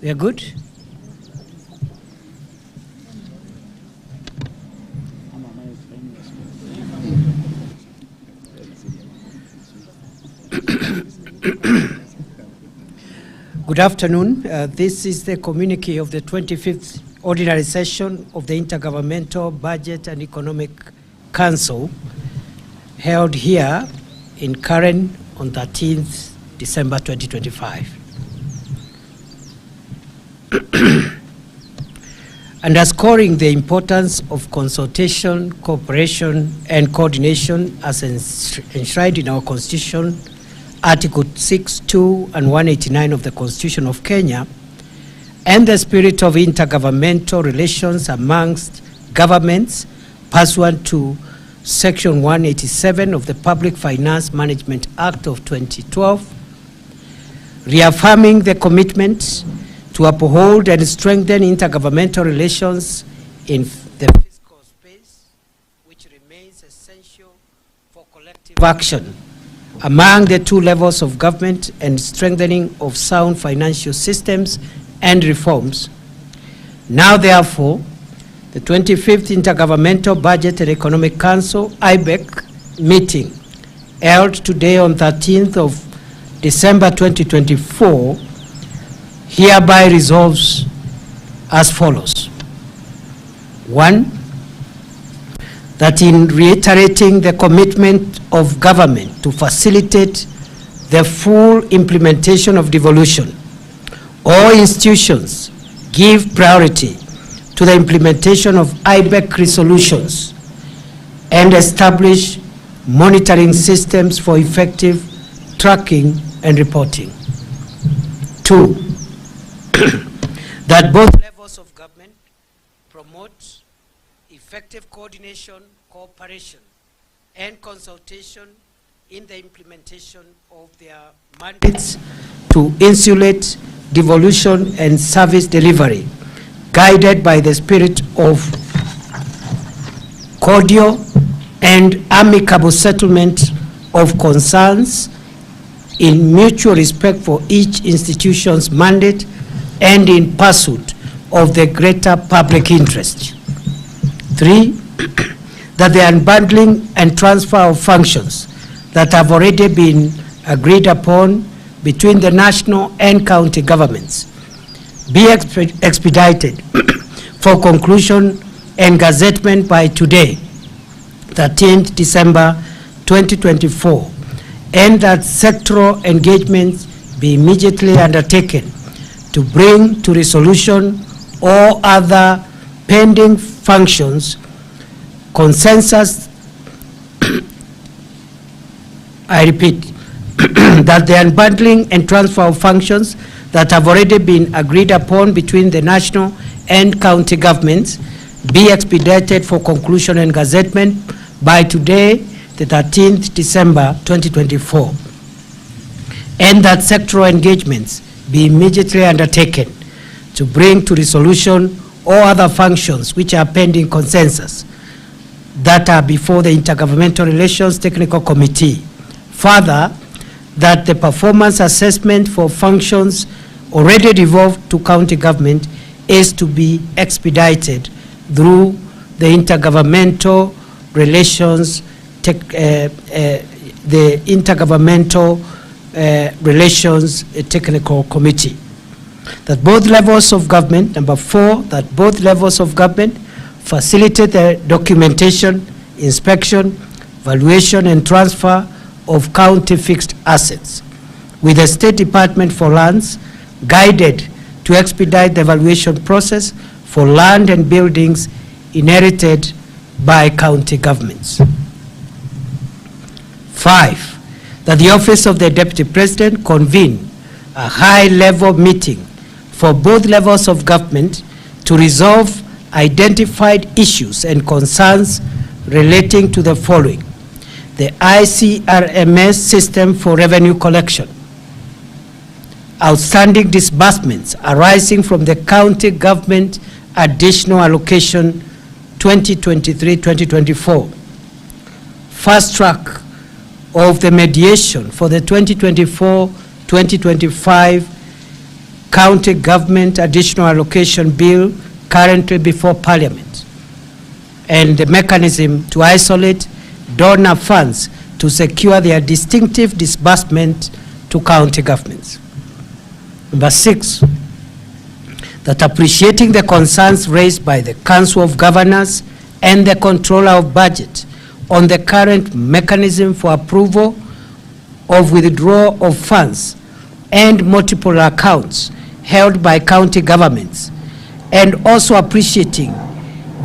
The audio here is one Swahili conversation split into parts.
We are good? Good afternoon. This is the communique of the 25th Ordinary Session of the Intergovernmental Budget and Economic Council held here in Karen on 13th December 2025. Underscoring the importance of consultation, cooperation, and coordination as enshrined in our Constitution, Article 6(2) and 189 of the Constitution of Kenya, and the spirit of intergovernmental relations amongst governments pursuant to Section 187 of the Public Finance Management Act of 2012, reaffirming the commitment to uphold and strengthen intergovernmental relations in the fiscal space, which remains essential for collective action among the two levels of government and strengthening of sound financial systems and reforms. Now, therefore, the 25th Intergovernmental Budget and Economic Council, IBEC, meeting held today on 13th of December 2024 hereby resolves as follows. 1, that in reiterating the commitment of government to facilitate the full implementation of devolution, all institutions give priority to the implementation of IBEC resolutions and establish monitoring systems for effective tracking and reporting. 2, that both levels of government promote effective coordination, cooperation, and consultation in the implementation of their mandates to insulate devolution and service delivery, guided by the spirit of cordial and amicable settlement of concerns in mutual respect for each institution's mandate and in pursuit of the greater public interest. 3, that the unbundling and transfer of functions that have already been agreed upon between the national and county governments be expedited for conclusion and gazettement by today, 13th December 2024, and that sectoral engagements be immediately undertaken to bring to resolution all other pending functions, consensus, I repeat, that the unbundling and transfer of functions that have already been agreed upon between the national and county governments be expedited for conclusion and gazettement by today, the 13th December 2024, and that sectoral engagements be immediately undertaken to bring to resolution all other functions which are pending consensus that are before the Intergovernmental Relations Technical Committee. Further, that the performance assessment for functions already devolved to county government is to be expedited through the Intergovernmental Relations Technical Committee. That both levels of government, number 4, that both levels of government facilitate the documentation, inspection, valuation, and transfer of county fixed assets, with the State Department for Lands guided to expedite the valuation process for land and buildings inherited by county governments. 5, that the Office of the Deputy President convene a high-level meeting for both levels of government to resolve identified issues and concerns relating to the following: the ICRMS system for revenue collection, outstanding disbursements arising from the county government additional allocation 2023-2024, fast track of the mediation for the 2024-2025 County Government Additional Allocation Bill currently before Parliament, and the mechanism to isolate donor funds to secure their distinctive disbursement to county governments. Number 6, that appreciating the concerns raised by the Council of Governors and the Controller of Budget on the current mechanism for approval of withdrawal of funds and multiple accounts held by county governments, and also appreciating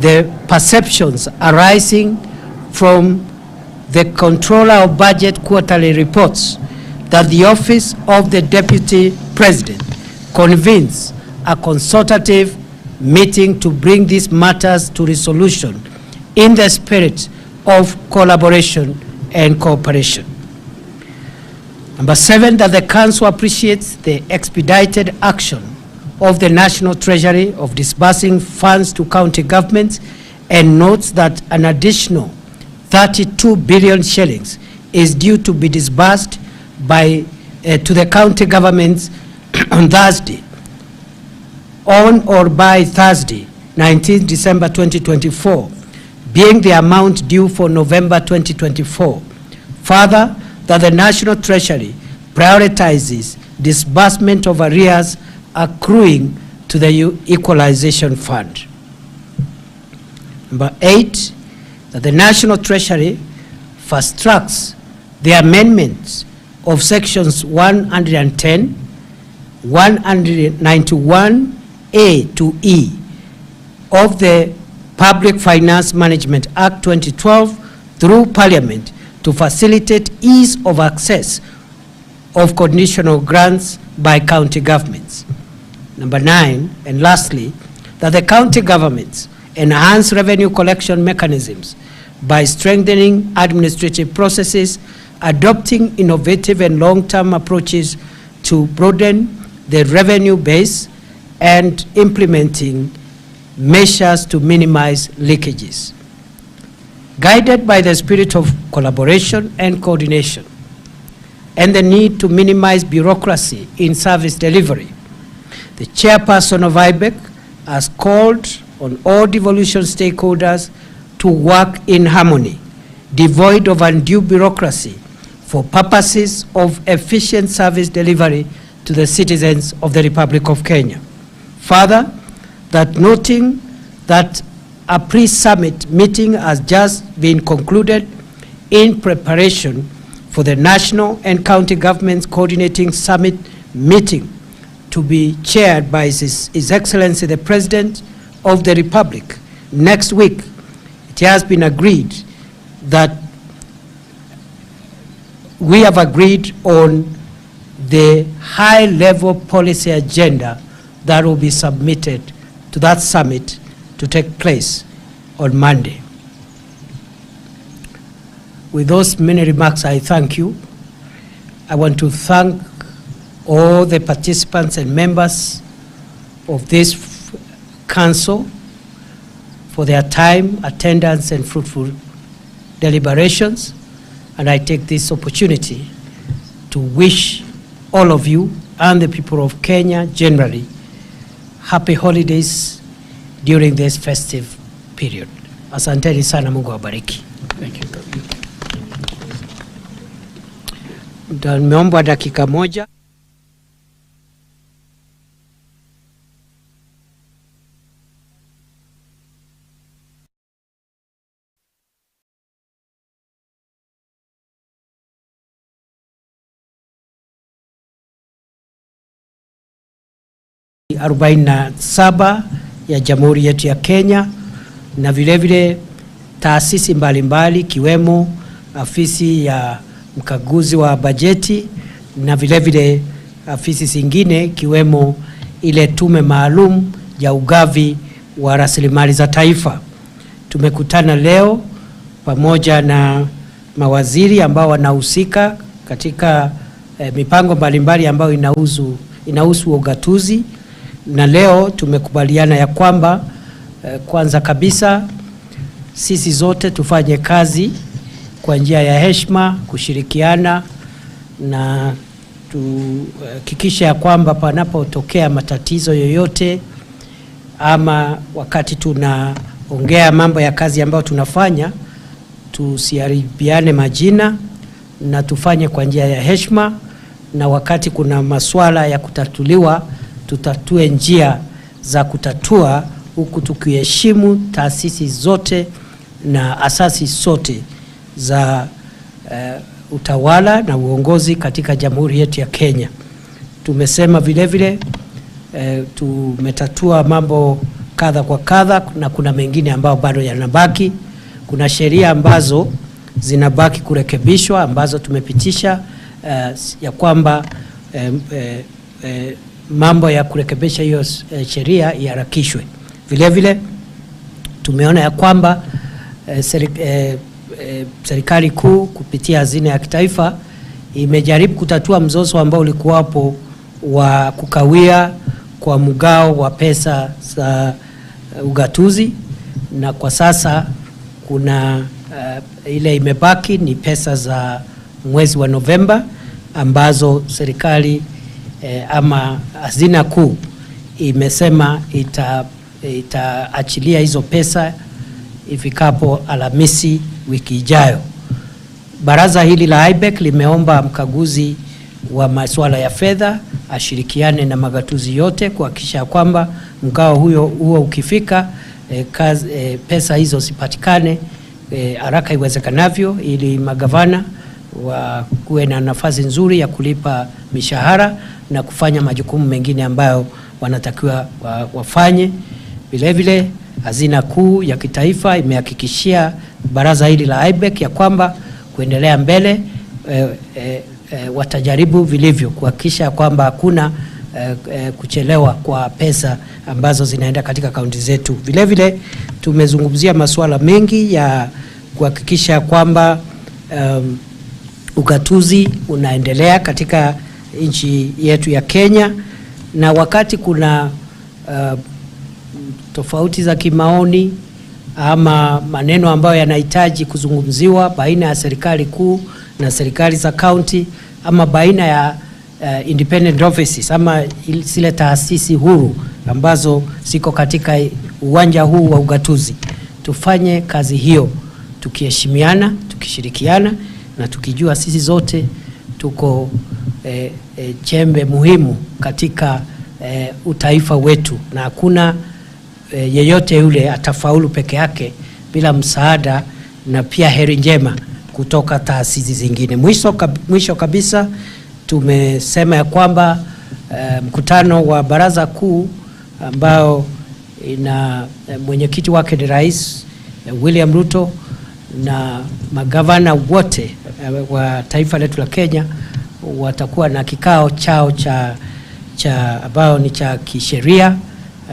the perceptions arising from the Controller of Budget quarterly reports that the Office of the Deputy President convenes a consultative meeting to bring these matters to resolution in the spirit of collaboration and cooperation. Number 7, that the Council appreciates the expedited action of the National Treasury of disbursing funds to county governments, and notes that an additional 32 billion shillings is due to be disbursed by to the county governments on Thursday, on or by Thursday, 19 December 2024, being the amount due for November 2024. Further, that the National Treasury prioritizes disbursement of arrears accruing to the Equalization Fund. Number 8, that the National Treasury fast-tracks the amendments of sections 110, 191A to E of the Public Finance Management Act 2012 through Parliament to facilitate ease of access of conditional grants by county governments. Number 9, and lastly, that the county governments enhance revenue collection mechanisms by strengthening administrative processes, adopting innovative and long-term approaches to broaden the revenue base, and implementing measures to minimize leakages. Guided by the spirit of collaboration and coordination and the need to minimize bureaucracy in service delivery, the chairperson of IBEC has called on all devolution stakeholders to work in harmony, devoid of undue bureaucracy, for purposes of efficient service delivery to the citizens of the Republic of Kenya. Further, that noting that a pre-summit meeting has just been concluded in preparation for the national and county governments coordinating summit meeting to be chaired by His Excellency the President of the Republic next week. It has been agreed that we have agreed on the high-level policy agenda that will be submitted to that summit to take place on Monday. With those many remarks, I thank you. I want to thank all the participants and members of this council for their time, attendance, and fruitful deliberations. And I take this opportunity to wish all of you and the people of Kenya generally happy holidays during this festive period. Asanteni sana, Mungu awabariki. Thank you. Nimeomba dakika moja. saba ya Jamhuri yetu ya Kenya, na vilevile taasisi mbalimbali kiwemo afisi ya mkaguzi wa bajeti na vilevile afisi zingine kiwemo ile tume maalum ya ugavi wa rasilimali za taifa. Tumekutana leo pamoja na mawaziri ambao wanahusika katika mipango mbalimbali ambayo inahusu ugatuzi, na leo tumekubaliana ya kwamba kwanza kabisa sisi zote tufanye kazi kwa njia ya heshima, kushirikiana na tuhakikishe ya kwamba panapotokea matatizo yoyote ama wakati tunaongea mambo ya kazi ambayo tunafanya, tusiharibiane majina na tufanye kwa njia ya heshima, na wakati kuna masuala ya kutatuliwa tutatue njia za kutatua huku tukiheshimu taasisi zote na asasi zote za utawala na uongozi katika Jamhuri yetu ya Kenya. Tumesema vile vile tumetatua mambo kadha kwa kadha, na kuna mengine ambayo bado yanabaki. Kuna sheria ambazo zinabaki kurekebishwa ambazo tumepitisha ya kwamba mambo ya kurekebisha hiyo sheria iharakishwe. Vile vile tumeona ya kwamba serikali kuu kupitia hazina ya kitaifa imejaribu kutatua mzozo ambao ulikuwapo wa kukawia kwa mgao wa pesa za ugatuzi, na kwa sasa kuna ile imebaki ni pesa za mwezi wa Novemba ambazo serikali ama hazina kuu imesema itaachilia hizo pesa ifikapo Alhamisi wiki ijayo. Baraza hili la IBEC limeomba mkaguzi wa masuala ya fedha ashirikiane na magatuzi yote kuhakikisha kwamba mgao huo ukifika pesa hizo zipatikane haraka iwezekanavyo, ili magavana kuwe na nafasi nzuri ya kulipa mishahara na kufanya majukumu mengine ambayo wanatakiwa wafanye. Vile vile hazina kuu ya kitaifa imehakikishia baraza hili la IBEC ya kwamba kuendelea mbele watajaribu vilivyo kuhakikisha kwamba hakuna kuchelewa kwa pesa ambazo zinaenda katika kaunti zetu. Vile vile tumezungumzia masuala mengi ya kuhakikisha kwamba ugatuzi unaendelea katika nchi yetu ya Kenya, na wakati kuna tofauti za kimaoni ama maneno ambayo yanahitaji kuzungumziwa baina ya serikali kuu na serikali za county ama baina ya independent offices ama zile taasisi huru ambazo ziko katika uwanja huu wa ugatuzi, tufanye kazi hiyo tukiheshimiana, tukishirikiana na tukijua sisi zote tuko chembe muhimu katika utaifa wetu, na hakuna yeyote yule atafaulu peke yake bila msaada na pia heri njema kutoka taasisi zingine. Mwisho kabisa tumesema ya kwamba mkutano wa baraza kuu ambao ina mwenyekiti wake ni Rais William Ruto na magavana wote wa taifa letu la Kenya watakuwa na kikao chao cha ambao ni cha kisheria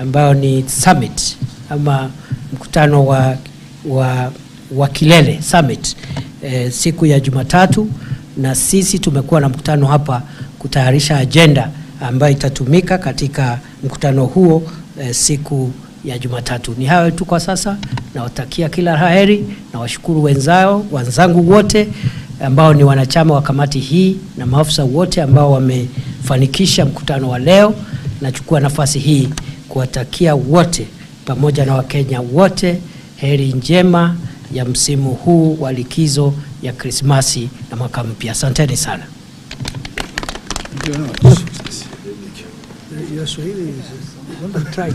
ambao ni summit ama mkutano wa kilele summit siku ya Jumatatu, na sisi tumekuwa na mkutano hapa kutayarisha agenda ambayo itatumika katika mkutano huo siku ya Jumatatu. Ni hayo tu kwa sasa, nawatakia kila laheri na washukuru wenzangu wote ambao ni wanachama wa kamati hii na maafisa wote ambao wamefanikisha mkutano wa leo. Nachukua nafasi hii kuwatakia wote pamoja na Wakenya wote heri njema ya msimu huu wa likizo ya Krismasi na mwaka mpya. Asanteni sana. Your Swahili is, you want to try?